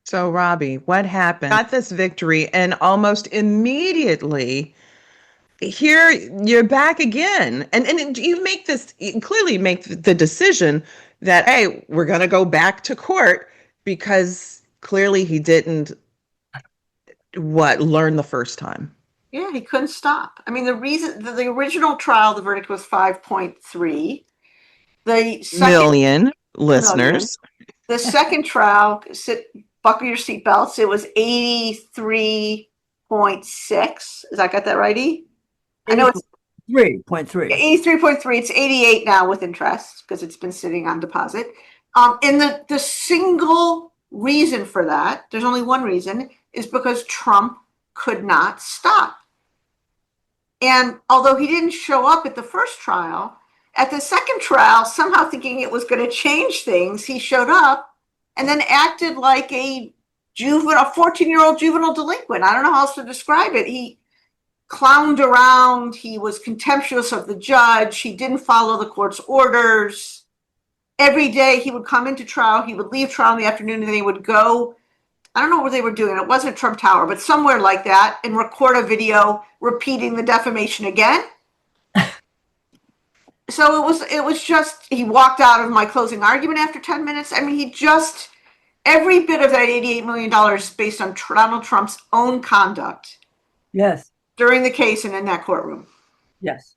So, Robbie, what happened? Got this victory, and almost immediately, here you're back again. And you clearly make the decision that, hey, we're going to go back to court because clearly he didn't, learn the first time. Yeah, he couldn't stop. I mean, the reason, the original trial, the verdict was 5.3. The second million listeners. The second trial, buckle your seatbelts, it was 83.6. Is I got that right, E? I know it's 3.3. 83.3. It's 88 now with interest because it's been sitting on deposit. And the single reason for that, there's only one reason, is because Trump could not stop. And although he didn't show up at the first trial, at the second trial, somehow thinking it was going to change things, he showed up and then acted like a 14-year-old juvenile delinquent. I don't know how else to describe it. He clowned around. He was contemptuous of the judge. He didn't follow the court's orders. every day he would come into trial, he would leave trial in the afternoon, and then he would go, I don't know where they were doing it. It wasn't Trump Tower, but somewhere like that, and record a video repeating the defamation again. So it was just, he walked out of my closing argument after 10 minutes. I mean, he just, every bit of that $88 million is based on Donald Trump's own conduct. Yes. During the case and in that courtroom. Yes.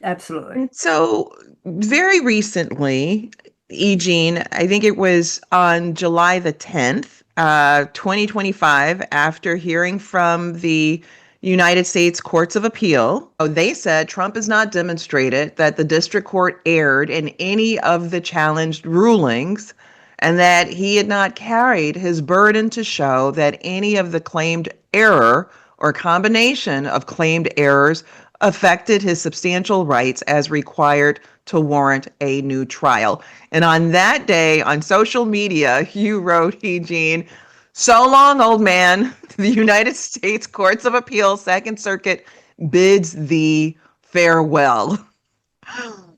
Absolutely. And so very recently, Eugene, I think it was on July the 10th, 2025, after hearing from the United States Courts of Appeal, they said Trump has not demonstrated that the district court erred in any of the challenged rulings and that he had not carried his burden to show that any of the claimed error or combination of claimed errors affected his substantial rights as required to warrant a new trial. And on that day on social media, you wrote, Eugene, "So long, old man. The United States Courts of Appeal, Second Circuit bids thee farewell."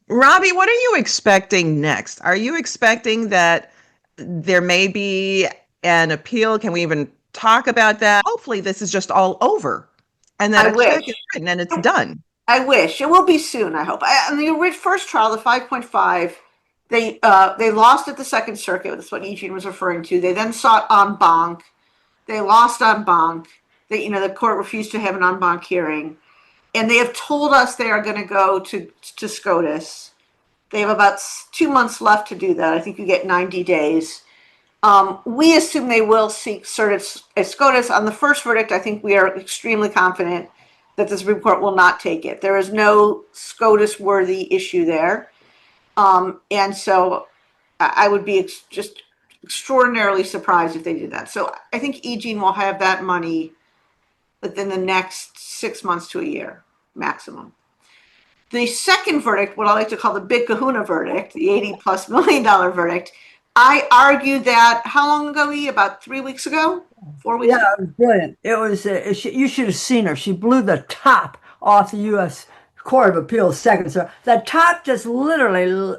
Robbie, what are you expecting next? Are you expecting that there may be an appeal? Can we even talk about that? Hopefully this is just all over and that I a wish. check is written and it's done. I wish. It will be soon, I hope. On the first trial, the 5.5, they lost at the Second Circuit. That's what Eugene was referring to. They then sought en banc. They lost en banc. The court refused to have an en banc hearing. And they have told us they are going to go to SCOTUS. They have about 2 months left to do that. I think you get 90 days. We assume they will seek cert at SCOTUS. On the first verdict, I think we are extremely confident that the Supreme Court will not take it. There is no SCOTUS-worthy issue there. And so I would be just extraordinarily surprised if they did that. So I think Eugene will have that money within the next 6 months to a year, maximum. The second verdict, what I like to call the big kahuna verdict, the $80+ million verdict, I argued that, how long ago, about 3 weeks ago? 4 weeks ago? Yeah, it was brilliant. It was, you should have seen her. She blew the top off the U.S. Court of Appeals Second Circuit. The top just literally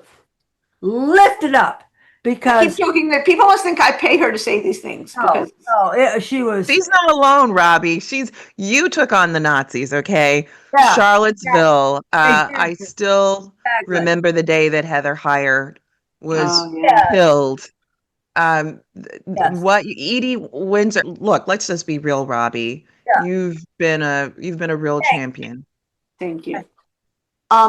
lifted up I because keep joking that people must think I pay her to say these things. Because she was. She's not alone, Robbie. You took on the Nazis, okay? Yeah, Charlottesville. Exactly. I still remember the day that Heather Heyer was yeah. killed. Yes. Edie Windsor. Look, let's just be real, Robbie. Yeah. You've been a real champion. Thank you.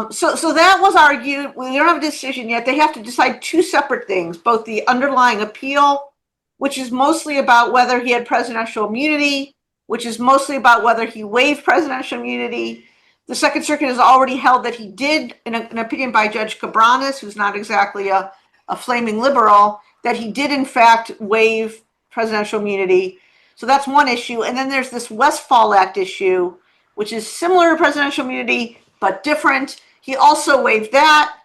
So that was argued. We don't have a decision yet. They have to decide two separate things, both the underlying appeal, which is mostly about whether he had presidential immunity, which is mostly about whether he waived presidential immunity. The Second Circuit has already held that he did, in an opinion by Judge Cabranes, who's not exactly a flaming liberal, that he did in fact waive presidential immunity. So that's one issue. And then there's this Westfall Act issue, which is similar to presidential immunity, but different. He also waived that.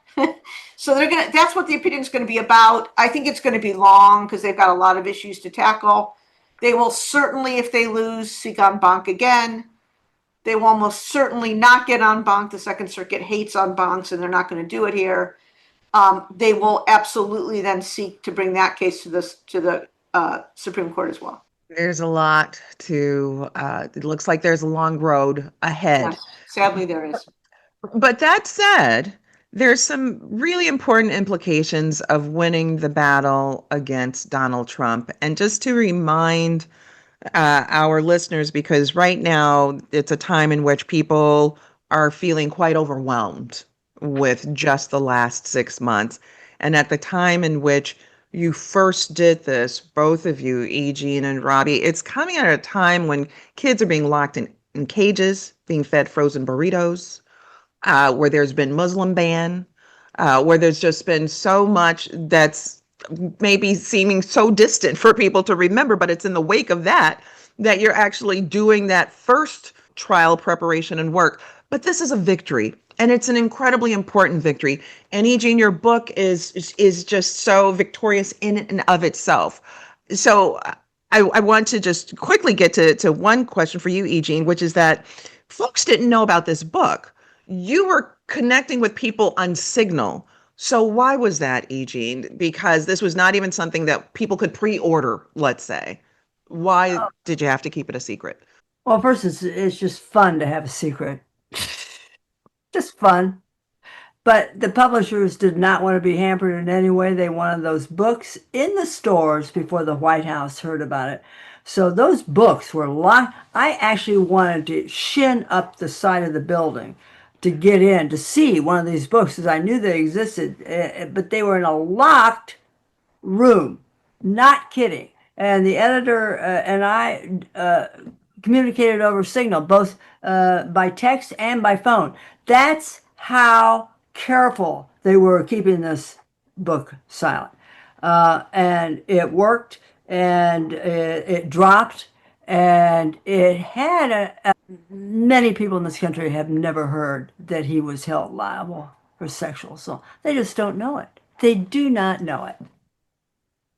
So that's what the opinion is going to be about. I think it's going to be long because they've got a lot of issues to tackle. They will certainly, if they lose, seek en banc again. They will almost certainly not get en banc. The Second Circuit hates en bancs, and they're not going to do it here. They will absolutely then seek to bring that case to the Supreme Court as well. There's a lot to. It looks like there's a long road ahead. Yes, sadly, there is. But that said, there's some really important implications of winning the battle against Donald Trump. And just to remind our listeners, because right now it's a time in which people are feeling quite overwhelmed with just the last 6 months. And at the time in which you first did this, both of you, Eugene and Robbie, it's coming at a time when kids are being locked in cages, being fed frozen burritos, where there's been Muslim ban, where there's just been so much that's maybe seeming so distant for people to remember, but it's in the wake of that you're actually doing that first trial preparation and work. But this is a victory, and it's an incredibly important victory. And Eugene, your book is just so victorious in and of itself. So I want to just quickly get to one question for you, Eugene, which is that folks didn't know about this book. You were connecting with people on Signal. So why was that, Eugene? Because this was not even something that people could pre-order, let's say. Why did you have to keep it a secret? Well, first, it's just fun to have a secret. Just fun. But the publishers did not want to be hampered in any way. They wanted those books in the stores before the White House heard about it. So those books were locked. I actually wanted to shin up the side of the building to get in to see one of these books because I knew they existed, but they were in a locked room. Not kidding. And the editor and I communicated over Signal, both by text and by phone. That's how careful they were keeping this book silent. And it worked, and it dropped, and it had many people in this country have never heard that he was held liable for sexual assault. They just don't know it. They do not know it. And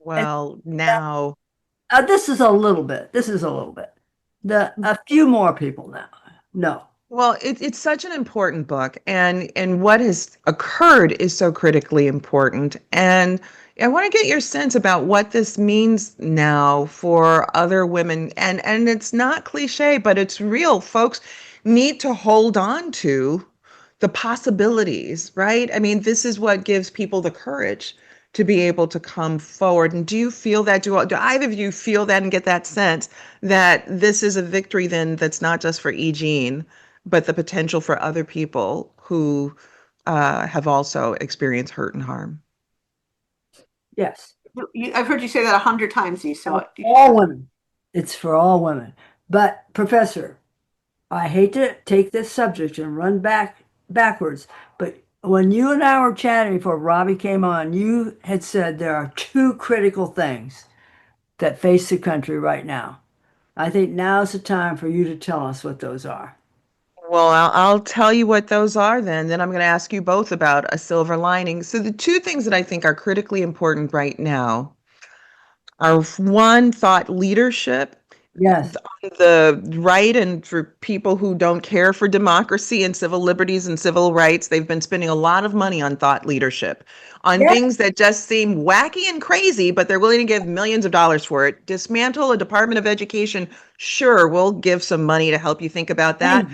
Well, now, this is a little bit. This is a little bit. A few more people now. No. well, it's such an important book, and what has occurred is so critically important. And I want to get your sense about what this means now for other women. And it's not cliche, but it's real. Folks need to hold on to the possibilities, right? I mean, this is what gives people the courage to be able to come forward. And do you feel that? Do either of you feel that and get that sense that this is a victory then that's not just for E. Jean, but the potential for other people who have also experienced hurt and harm? Yes. I've heard you say that 100 times, E. So All women. It's for all women. But Professor, I hate to take this subject and run backwards, but when you and I were chatting before Robbie came on, you had said there are two critical things that face the country right now. I think now's the time for you to tell us what those are. Well, I'll tell you what those are then. Then I'm going to ask you both about a silver lining. So, the two things that I think are critically important right now are one, thought leadership, Yes. the right, and for people who don't care for democracy and civil liberties and civil rights, they've been spending a lot of money on thought leadership, on Yes. things that just seem wacky and crazy, but they're willing to give millions of dollars for it. Dismantle a Department of Education. Sure, we'll give some money to help you think about that.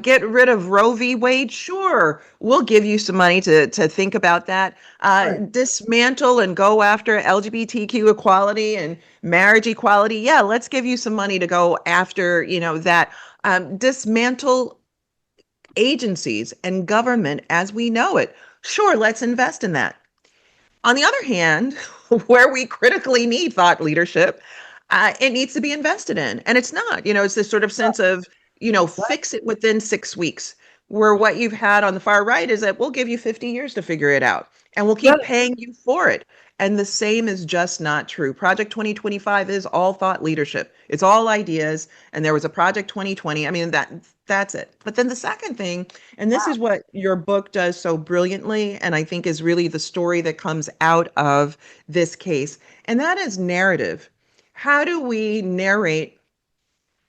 Get rid of Roe v. Wade. Sure, we'll give you some money to think about that. Right. Dismantle and go after LGBTQ equality and marriage equality. Yeah, let's give you some money to go after, that. Dismantle agencies and government as we know it. Sure, let's invest in that. On the other hand, where we critically need thought leadership, it needs to be invested in. And it's not, it's this sort of sense of, fix it within 6 weeks, where what you've had on the far right is that we'll give you 50 years to figure it out and we'll keep paying you for it. And the same is just not true. Project 2025 is all thought leadership. It's all ideas. And there was a Project 2020. I mean, that's it. But then the second thing, and this is what your book does so brilliantly, and I think is really the story that comes out of this case, and that is narrative. How do we narrate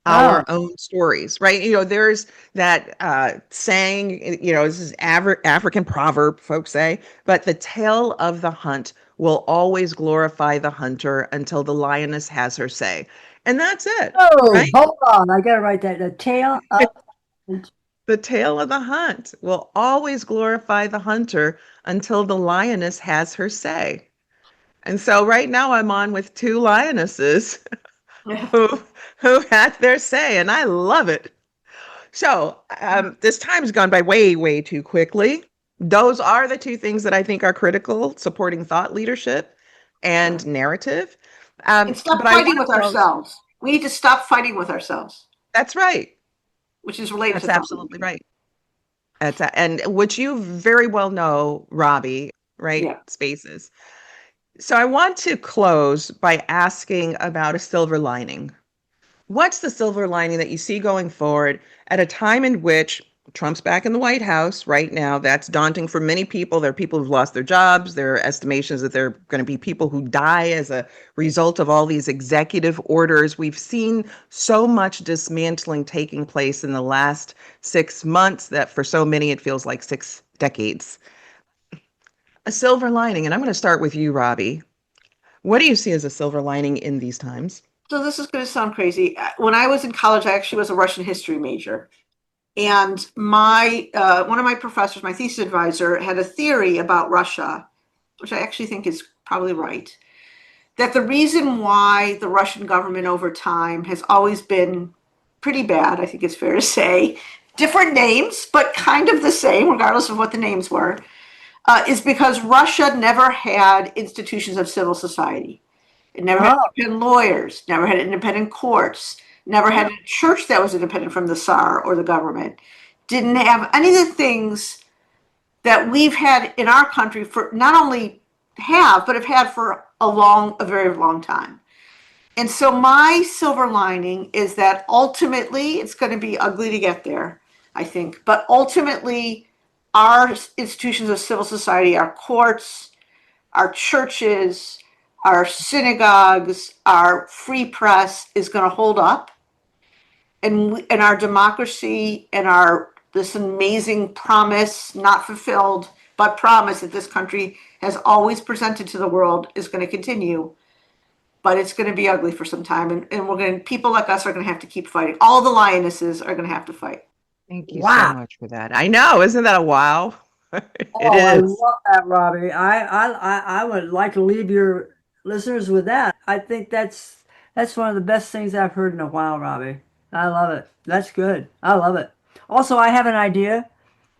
Oh, our own stories, right? There's that saying, this is African proverb, folks say, but the tale of the hunt will always glorify the hunter until the lioness has her say. And that's it, oh, right? hold on. I gotta write that. The tail of The tale of the hunt will always glorify the hunter until the lioness has her say. And so right now I'm on with two lionesses who who had their say, and I love it. So this time's gone by way, way too quickly. Those are the two things that I think are critical: supporting thought leadership and narrative. and stop But I fighting want with to close. ourselves. We need to stop fighting with ourselves, That's right. which is related That's to thought absolutely leadership. right. And which you very well know, Robbie, right? Yeah. Spaces. So I want to close by asking about a silver lining. What's the silver lining that you see going forward at a time in which Trump's back in the White House right now? That's daunting for many people. There are people who've lost their jobs. There are estimations that there are going to be people who die as a result of all these executive orders. We've seen so much dismantling taking place in the last 6 months that for so many it feels like 6 decades. A silver lining, and I'm going to start with you, Robbie. What do you see as a silver lining in these times? So this is going to sound crazy. When I was in college, I actually was a Russian history major. And my one of my professors, my thesis advisor, had a theory about Russia, which I actually think is probably right, that the reason why the Russian government over time has always been pretty bad, I think it's fair to say, different names, but kind of the same, regardless of what the names were, is because Russia never had institutions of civil society. It never had Oh, independent lawyers, never had independent courts, never had a church that was independent from the Tsar or the government. Didn't have any of the things that we've had in our country for not only have, but have had for a very long time. And so my silver lining is that ultimately it's going to be ugly to get there, I think, but ultimately our institutions of civil society, our courts, our churches, our synagogues, our free press is going to hold up, and our democracy and our this amazing promise, not fulfilled, but promise that this country has always presented to the world is going to continue. But it's going to be ugly for some time, and we're going to, people like us are going to have to keep fighting. All the lionesses are going to have to fight. Thank you so wow. much for that. I know, isn't that a wow? It Oh, I is. love that, Robbie. I would like to leave your listeners with that. I think that's one of the best things I've heard in a while, Robbie. I love it. That's good. I love it. Also, I have an idea.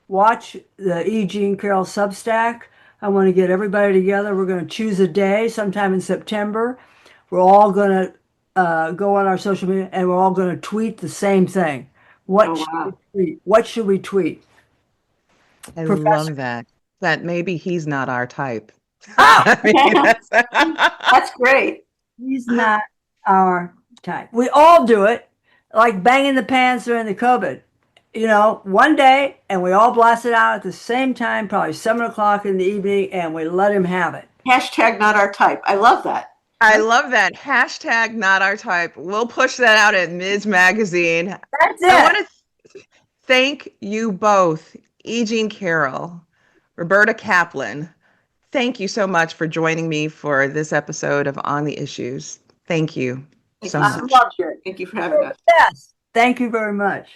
Watch the E. Jean Carroll Substack. I want to get everybody together. We're going to choose a day sometime in September. We're all going to go on our social media and we're all going to tweet the same thing. Oh What should we wow! tweet? What should we tweet? I Professor. love that. That maybe he's not our type. Oh, I mean, that's That's great. he's not our type. We all do it, like banging the pants during the COVID. You know, one day, and we all blast it out at the same time, probably 7 o'clock in the evening, and we let him have it. Hashtag not our type. I love that. I love that. Hashtag not our type. We'll push that out at Ms. Magazine. That's I want it. to thank you both, E. Jean Carroll, Roberta Kaplan. Thank you so much for joining me for this episode of On the Issues. Thank you Thank so you so I much. much. love you. Thank you for having us. Yes. Thank you very much.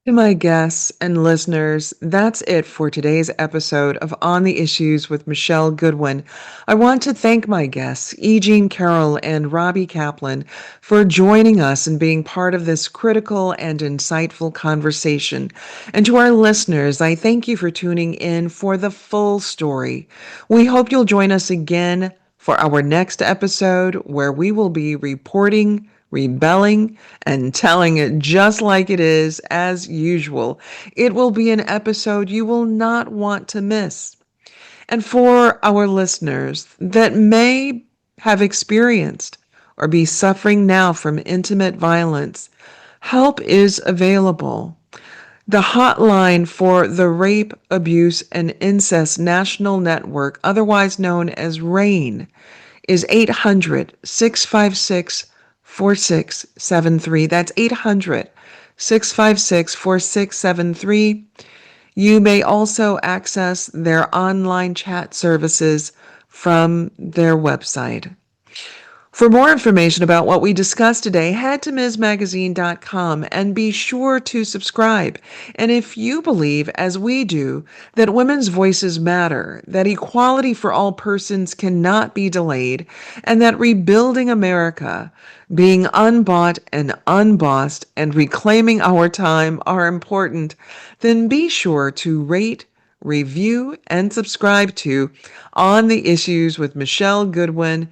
To my guests and listeners, that's it for today's episode of On the Issues with Michelle Goodwin. I want to thank my guests, E. Jean Carroll and Robbie Kaplan, for joining us and being part of this critical and insightful conversation. And to our listeners, I thank you for tuning in for the full story. We hope you'll join us again for our next episode where we will be reporting, rebelling, and telling it just like it is, as usual. It will be an episode you will not want to miss. And for our listeners that may have experienced or be suffering now from intimate violence, help is available. The hotline for the Rape, Abuse, and Incest National Network, otherwise known as RAIN, is 800-656-4673. That's 800-656-4673. You may also access their online chat services from their website. For more information about what we discussed today, head to MsMagazine.com and be sure to subscribe. And if you believe, as we do, that women's voices matter, that equality for all persons cannot be delayed, and that rebuilding America, being unbought and unbossed, and reclaiming our time are important, then be sure to rate, review, and subscribe to On the Issues with Michelle Goodwin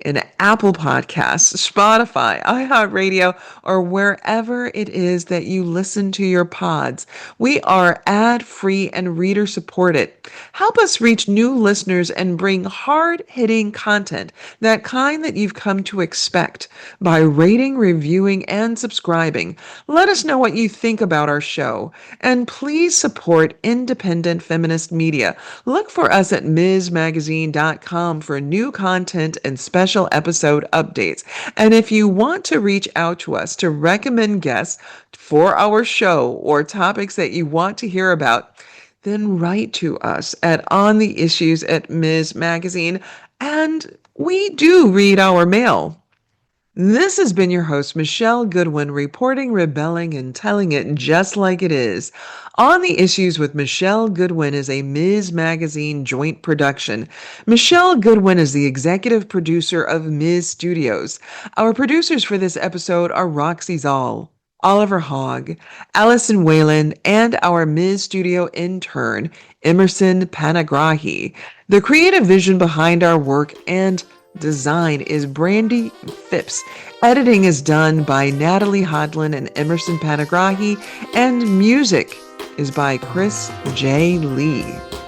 in Apple Podcasts, Spotify, iHeartRadio, or wherever it is that you listen to your pods. We are ad-free and reader-supported. Help us reach new listeners and bring hard-hitting content, that kind that you've come to expect, by rating, reviewing, and subscribing. Let us know what you think about our show, and please support independent feminist media. Look for us at MsMagazine.com for new content and special episode updates. And if you want to reach out to us to recommend guests for our show or topics that you want to hear about, then write to us at On the Issues at Ms. Magazine, and we do read our mail. This has been your host, Michelle Goodwin, reporting, rebelling, and telling it just like it is. On the Issues with Michelle Goodwin is a Ms. Magazine joint production. Michelle Goodwin is the executive producer of Ms. Studios. Our producers for this episode are Roxy Zoll, Oliver Hogg, Allison Whalen, and our Ms. Studio intern, Emerson Panagrahi. The creative vision behind our work and design is Brandy Phipps. Editing is done by Natalie Hodlin and Emerson Panagrahi, and music is by Chris J. Lee.